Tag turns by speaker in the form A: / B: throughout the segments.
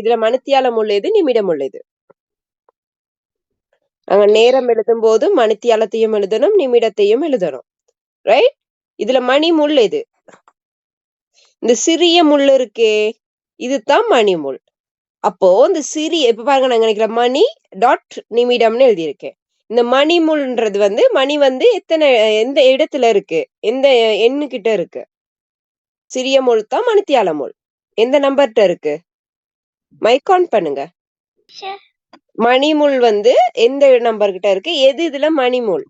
A: இதுல மணித்தியாலம் உள்ளது, நிமிடம் உள்ளது. நாங்க நேரம் எழுதும் போது மணித்தியாலத்தையும் எழுதணும், நிமிடத்தையும் எழுதணும். ரைட்? இதுல மணி முள் எது? இந்த சிறிய முள் இருக்கே, இதுதான் மணி முள். அப்போ இந்த சிறிய இப்ப பாருங்க, நாங்க நினைக்கிற மணி டாட் நிமிடம்னு எழுதியிருக்கேன். இந்த மணி முள்ன்றது மணி எத்தனை எந்த இடத்துல இருக்கு, எந்த எண்ணுகிட்ட இருக்கு? சிறிய முள் தான் மணித்தியால முள். எந்த நம்பர்கிட்ட இருக்கு? மைக் ஆன் பண்ணுங்க. மணிமுள் எந்த நம்பர் கிட்ட இருக்கு? எது இதுல மணிமுள்?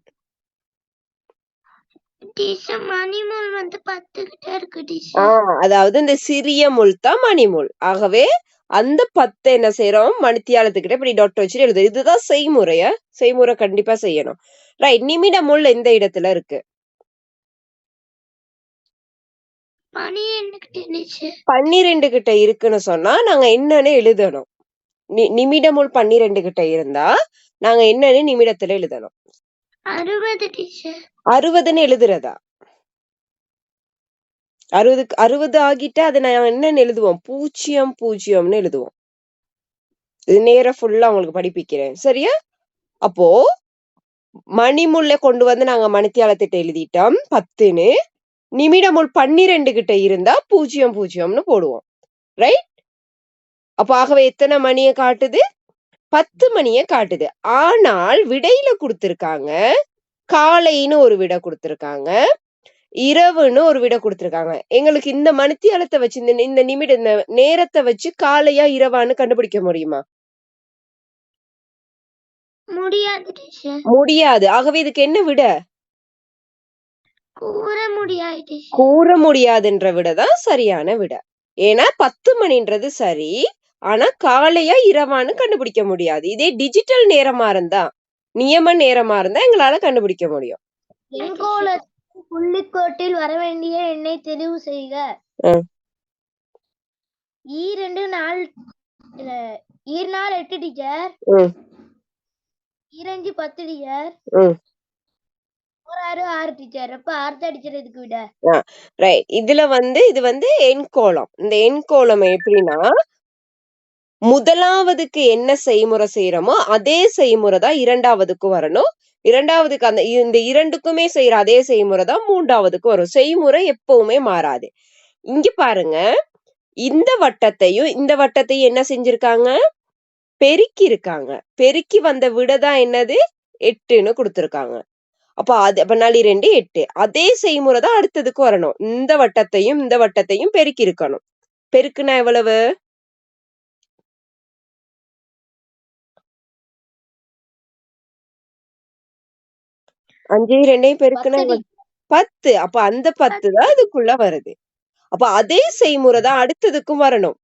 A: அதாவது இந்த சிறிய முள் தான் மணிமுள். ஆகவே அந்த 10 என்ன செய்யறோம், மணித்தியாலத்துக்கிட்ட இப்படி டாட் வச்சுட்டு எழுது. இதுதான் செய்முறை கண்டிப்பா செய்யணும். ரைட். நிமிட முள் எந்த இடத்துல இருக்கு? 12 கிட்ட இருக்குன்னு சொன்னா நாங்க என்னன்னு எழுதணும். நிமிட முள் 12 கிட்ட இருந்தா நாங்க என்னன்னு நிமிடத்துல எழுதணும். 60ன்னு எழுதுறதா? 60 ஆகிட்டா அதை நான் என்னன்னு எழுதுவோம்? 00ன்னு எழுதுவோம். இது நேரம் ஃபுல்லா உங்களுக்கு படிப்பிக்கிறேன், சரியா? அப்போ மணிமுள்ள கொண்டு நாங்க மணித்தியாலத்திட்ட எழுதிட்டோம் 10ன்னு. நிமிடமுள் 12 கிட்ட இருந்தா 00ன்னு போடுவோம். ரைட்? அப்ப ஆகவே எத்தனை மணியை காட்டுது? 10 மணியை காட்டுது. ஆனால் விடையில கொடுத்திருக்காங்க காலைன்னு ஒரு விடை கொடுத்திருக்காங்க, இரவுன்னு ஒரு விடை கொடுத்திருக்காங்க. எங்களுக்கு இந்த மணித்தியாலத்தை வச்சு இந்த நிமிட நேரத்தை வச்சு காலையா இரவான்னு கண்டுபிடிக்க முடியுமா? முடியாது. ஆகவே இதுக்கு என்ன விட? கூற முடியாதுன்ற விடதான் சரியான விட. ஏன்னா 10 மணின்றது சரி, ஆனா காலையா இரவான்னு கண்டுபிடிக்க முடியாது. இதே டிஜிட்டல் நேரமா இருந்தா, நியம நேரமா இருந்தா எங்களால கண்டுபிடிக்க முடியும்.
B: புள்ளிக்கோட்டில் வர வேண்டிய எண்ணை தெரிவு செய்க. 2 4 8 டீச்சர், 2 10 டீச்சர், 6 6 டீச்சர். அப்ப 6 டீச்சர் இதுக்கு விட.
A: ரைட். இதுல இது எண்கோளம். இந்த எண்கோளம் எப்படின்னா, முதலாவதுக்கு என்ன செய்முறை செய்யறோமோ அதே செய்முறை தான் இரண்டாவதுக்கு வரணும். இரண்டாவதுக்கு இந்த இரண்டுக்குமே செய்யற அதே செய்முறை தான் மூன்றாவதுக்கு வரும். செய்முறை எப்பவுமே மாறாது. இங்க பாருங்க, இந்த வட்டத்தையும் இந்த வட்டத்தையும் என்ன செஞ்சிருக்காங்க? பெருக்கி இருக்காங்க. பெருக்கி வந்த விடதான் என்னது? 8ன்னு கொடுத்திருக்காங்க. அப்ப 4 8. அதே செய்முறை தான் அடுத்ததுக்கு வரணும். இந்த வட்டத்தையும் இந்த வட்டத்தையும் பெருக்கி இருக்கணும். பெருக்குனா எவ்வளவு? 5 2 பெருக்குனா 10. அப்ப அந்த 10 தான் இதுக்குள்ள வருது. அப்ப அதே செய்முறை தான் அடுத்ததுக்கும் வரணும்.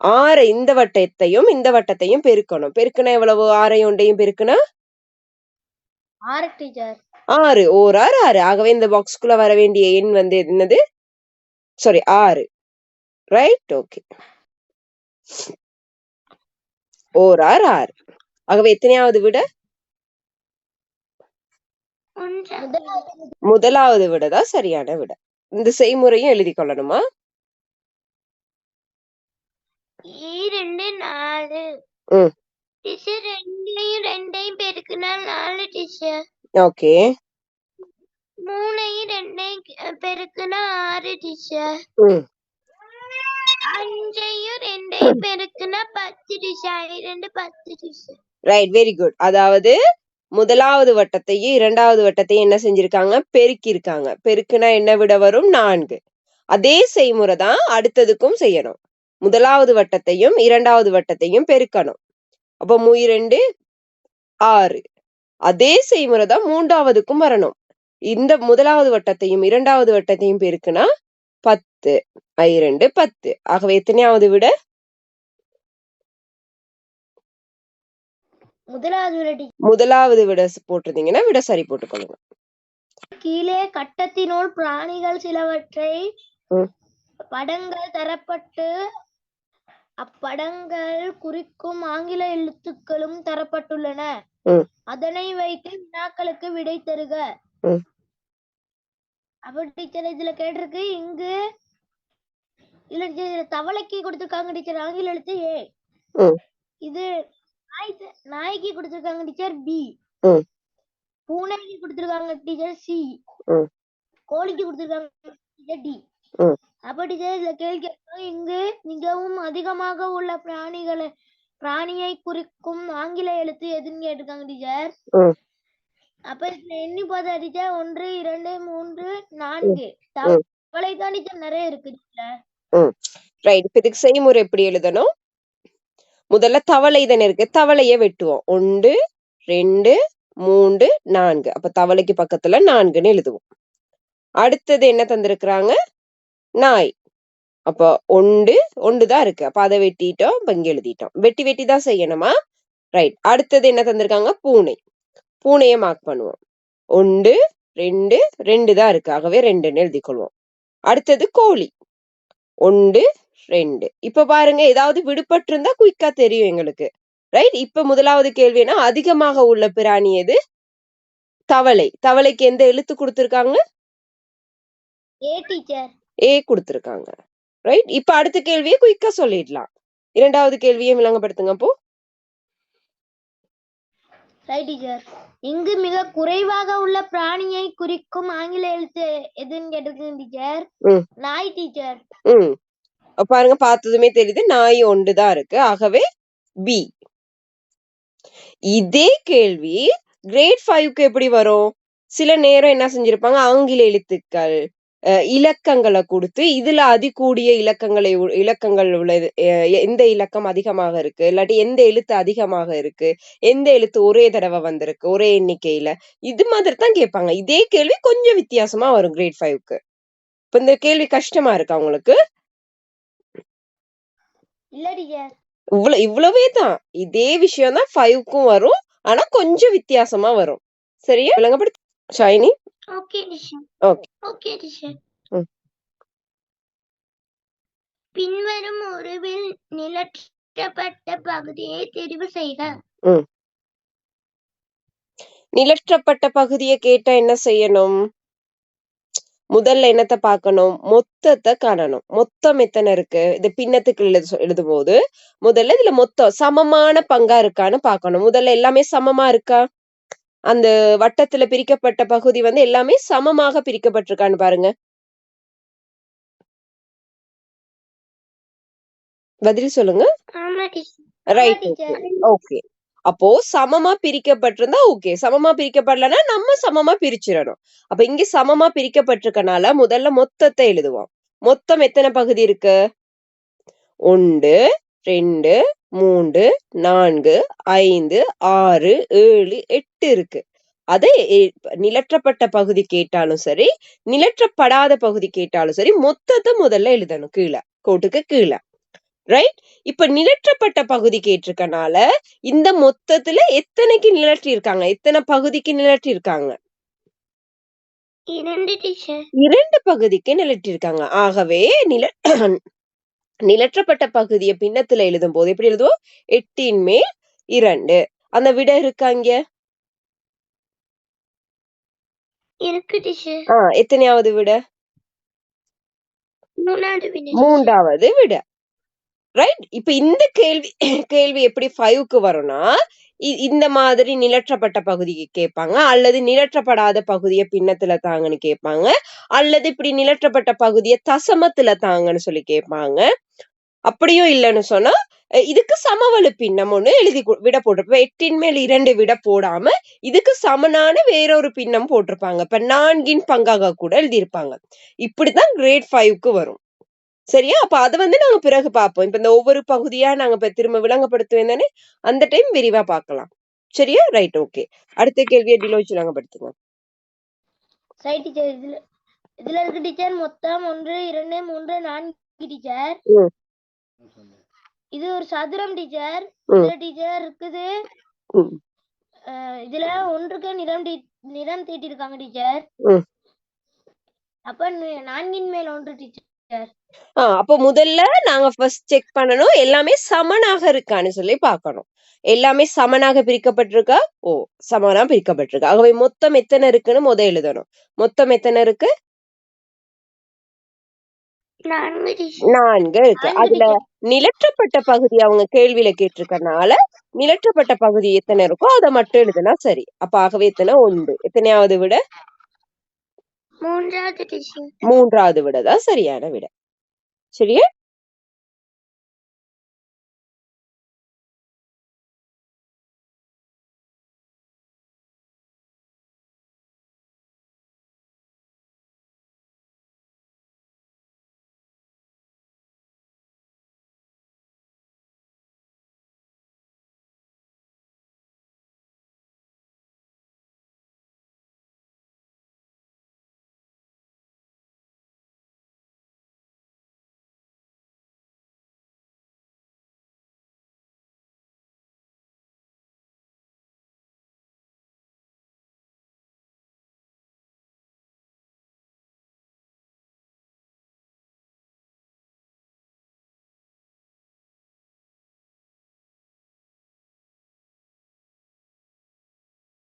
A: 6 இந்த வட்டத்தையும் இந்த வட்டத்தையும் பெருக்கணும். பெருக்குனா எவ்வளவு? 6 1 பெருக்குனா
B: 6 டீச்சர்.
A: 6 ஓர் 6 6. ஆகவே இந்த பாக்ஸ்க்குள்ள வர வேண்டிய எண் என்னது? சாரி 6. ரைட்? ஓகே. ஓர் 6 6. ஆகவே எத்தனையாவது விட? முதலாவது விடதான் சரியான விட. இந்த செய்முறையும் எழுதி கொள்ளணுமா?
B: 2 4. டீச்சர் 2 பெருக்குனா 4 டீச்சர்.
A: ஓகே.
B: 3 2 பெருக்குனா 6 டீச்சர். 5 2 பெருக்குனா 10 teacher. 2 10 teacher.
A: Right, very good. அதாவது முதலாவது வட்டத்தையும் இரண்டாவது வட்டத்தையும் என்ன செஞ்சிருக்காங்க? பெருக்கி இருக்காங்க. பெருக்குனா என்ன விட வரும்? 4. அதே செய்முறை தான் அடுத்ததுக்கும் செய்யணும். முதலாவது வட்டத்தையும் இரண்டாவது வட்டத்தையும் பெருக்கணும். அப்ப 2 6. அதே செய்முறை தான் மூன்றாவதுக்கும் வரணும். இந்த முதலாவது வட்டத்தையும் இரண்டாவது வட்டத்தையும் பெருக்குனா 10. 2 10. ஆகவே எத்தனையாவது விட? முதலாவது விட போட்டிருந்தீங்கன்னா விட சரி போட்டுக்கொள்ளுங்க.
B: கீழே கட்டத்தினுள் பிராணிகள் சிலவற்றை படங்கள் தரப்பட்டு அப்படங்கள் குறிக்கும் ஆங்கில எழுத்துக்களும் தரப்பட்டுள்ளன. அதனை வைத்து வினாக்களுக்கு விடை தருக. அப்ப டீச்சர் இதுல கேட்டிருக்கு, இங்கு இல்ல டீச்சர் தவளைக்கு கொடுத்திருக்காங்க டீச்சர் ஆங்கில எழுத்து ஏ. இது நாய்க்கு கொடுத்திருக்காங்க டீச்சர் பி. பூனைக்கு கொடுத்திருக்காங்க டீச்சர் சி. கோழிக்கு கொடுத்திருக்காங்க டீச்சர் டி. அப்ப டீச்சர் இதுல கேள்வி கேட்பாங்க, இங்கு மிகவும் அதிகமாக உள்ள பிராணியை குறிக்கும் ஆங்கில எழுத்து எதுன்னு கேட்டிருக்காங்க டீச்சர். அப்ப எண்ணி பார்த்தா டீச்சர் 1 2 3 4 தவளை தான் டீச்சர் நிறைய இருக்கு டீச்சர்.
A: ரைட். இப்ப இதுக்கு செய்முறை எப்படி எழுதணும்? முதல்ல தவளை தானே இருக்கு, தவளைய வெட்டுவோம். 1 2 3 4. அப்ப தவளைக்கு பக்கத்துல 4ன்னு எழுதுவோம். அடுத்தது என்ன தந்திருக்கிறாங்க? நாய். அப்ப 1 தான் இருக்கு, அப்ப அதை வெட்டிட்டோம். இப்ப இங்க எழுதிட்டோம். வெட்டி தான் செய்யணுமா? ரைட். அடுத்தது என்ன தந்திருக்காங்க? பூனை. பூனைய மார்க் பண்ணுவோம். 1 2 2 தான் இருக்கு, ஆகவே 2ன்னு எழுதிக்கொள்வோம். அடுத்தது கோழி. 1 2. இப்ப பாருங்க, ஏதாவது விடுபட்டு இருந்தா குயிக்கா தெரியும் எங்களுக்கு. ரைட். இப்ப முதலாவது கேள்வினா அதிகமாக உள்ள பிராணி எது? தவளை. தவளைக்கு எந்த எழுத்து கொடுத்திருக்காங்க?
B: ஏ டீச்சர்.
A: ஏ கொடுத்திருக்காங்க. ரைட். இப்ப அடுத்த கேள்வியை குயிக்கா சொல்லிடலாம். இரண்டாவது கேள்வியை விளங்கப்படுத்துங்க அப்போ.
B: Right teacher. இங்கு மிக குறைவாக உள்ள பிராணியை குறிக்கும் ஆங்கில எழுத்து எதுன்னு கேட்டிருக்கீங்க டீச்சர். நாய் டீச்சர்.
A: பாருங்க, பார்த்ததுமே தெரியுது நாய் 1 தான் இருக்கு, ஆகவே பி. இதே கேள்வி கிரேட் 5க்கு எப்படி வரும்? சில நேரம் என்ன செஞ்சிருப்பாங்க, ஆங்கில எழுத்துக்கள் இலக்கங்களை கொடுத்து இதுல அதிகூடிய இலக்கங்கள் உள்ளது, எந்த இலக்கம் அதிகமாக இருக்கு, இல்லாட்டி எந்த எழுத்து அதிகமாக இருக்கு, எந்த எழுத்து ஒரே தடவை வந்திருக்கு ஒரே எண்ணிக்கையில, இது மாதிரி தான் கேட்பாங்க. இதே கேள்வி கொஞ்சம் வித்தியாசமா வரும் கிரேட் 5க்கு. இப்ப இந்த கேள்வி கஷ்டமா இருக்கா உங்களுக்கு? இவ்வளவே தான். இதே விஷயம் தான் 5க்கும் வரும், ஆனா கொஞ்சம் வித்தியாசமா வரும். சரியா? விளங்கப்படுத்த Shiny.
B: Okay teacher. Okay teacher. பின்வரும் உருவில் நிலற்றப்பட்ட பகுதியை தெரிவு செய்க.
A: நிலற்றப்பட்ட பகுதியை கேட்டா என்ன செய்யணும்? முதல்ல என்னத்தை பார்க்கணும்? மொத்தத்தை காணணும். மொத்தம் எத்தனை இருக்கு? இது பின்னத்துக்கு எழுதும் போது முதல்ல இதுல மொத்தம் சமமான பங்கா இருக்கான்னு பார்க்கணும். முதல்ல எல்லாமே சமமா இருக்கா? அந்த வட்டத்துல பிரிக்கப்பட்ட பகுதி வந்து எல்லாமே சமமாக பிரிக்கப்பட்டிருக்கான்னு பாருங்க. பதில் சொல்லுங்க. ரைட். ஓகே. அப்போ சமமா பிரிக்கப்பட்டிருந்தா ஓகே, சமமா பிரிக்கப்படலன்னா நம்ம சமமா பிரிச்சிடணும். அப்ப இங்க சமமா பிரிக்கப்பட்டிருக்கனால முதல்ல மொத்தத்தை எழுதுவோம். மொத்தம் எத்தனை பகுதி இருக்கு? 1 2 3 4 5 6 7 8 இருக்கு. அதை நிலற்றப்பட்ட பகுதி கேட்டாலும் சரி, நிலற்றப்படாத பகுதி கேட்டாலும் சரி, மொத்தத்தை முதல்ல எழுதணும் கீழே, கோட்டுக்கு கீழே. ரைட். இப்ப நிலற்றப்பட்ட பகுதி கேட்டிருக்கனால இந்த மொத்தத்துல எத்தனைக்கு நிலற்றி இருக்காங்க, எத்தனை பகுதிக்கு நிலற்றி இருக்காங்க? 2 பகுதிக்கு நிலற்றி இருக்காங்க. ஆகவே நிலற்றப்பட்ட பகுதியை பின்னத்துல எழுதும் போது எப்படி எழுதுவோம்? 8ன் மேல் 2. அந்த விட இருக்காங்க. எத்தனையாவது விட? 3வது விட. ரைட். இப்ப இந்த கேள்வி எப்படி 5க்கு வரும்னா, இந்த மாதிரி நிலற்றப்பட்ட பகுதிக்கு கேட்பாங்க, அல்லது நிலற்றப்படாத பகுதியை பின்னத்துல தாங்கன்னு கேட்பாங்க, அல்லது இப்படி நிலற்றப்பட்ட பகுதியை தசமத்துல தாங்கன்னு சொல்லி கேட்பாங்க. அப்படியும் இல்லைன்னு சொன்னா இதுக்கு சமவெளி பின்னம் ஒண்ணு எழுதி விட போட்டிருப்போம். 8ன் மேல் 2 விட போடாம இதுக்கு சமனான வேறொரு பின்னம் போட்டிருப்பாங்க. இப்ப 4ன் பங்காக கூட எழுதியிருப்பாங்க. இப்படிதான் கிரேட் 5க்கு வரும். சரியா? அப்ப அதை வந்து நாங்க பிறகு பார்ப்போம். இப்ப இந்த ஒவ்வொரு பகுதியா நாங்க திரும்ப விளங்கப்படுத்துவேன் தானே, அந்த டைம் விரிவா பார்க்கலாம். சரியா? ரைட். ஓகே. அடுத்த கேள்வியை டிலோச்சு விளங்கப்படுத்துங்க.
B: Right teacher. இதுல இருக்கு டீச்சர் மொத்தம் 1 2 3 4 டீச்சர். இது ஒரு சதுரம் டீச்சர். இதுல டீச்சர் இருக்குது, இதுல ஒன்றுக்கு நிறம் தீட்டி இருக்காங்க டீச்சர். அப்ப 4ன் மேல் 1 டீச்சர்.
A: அப்ப முதல்ல நாங்க ஃபர்ஸ்ட் செக் பண்ணணும், எல்லாமே சமனாக இருக்கான்னு சொல்லி பார்க்கணும். எல்லாமே சமனாக பிரிக்கப்பட்டிருக்கா? சமனா பிரிக்கப்பட்டிருக்கா. ஆகவே மொத்தம் எத்தனை இருக்குன்னு எழுதணும். மொத்தம் எத்தனை இருக்கு? 4 இருக்கு. அதுல நிலற்றப்பட்ட பகுதி அவங்க கேள்வியில கேட்டிருக்கனால நிலற்றப்பட்ட பகுதி எத்தனை இருக்கோ அதை மட்டும் எழுதுனா சரி. அப்ப ஆகவே எத்தனை 1. எத்தனையாவது விட? 3வது விட தான் சரியான விட. சரியா?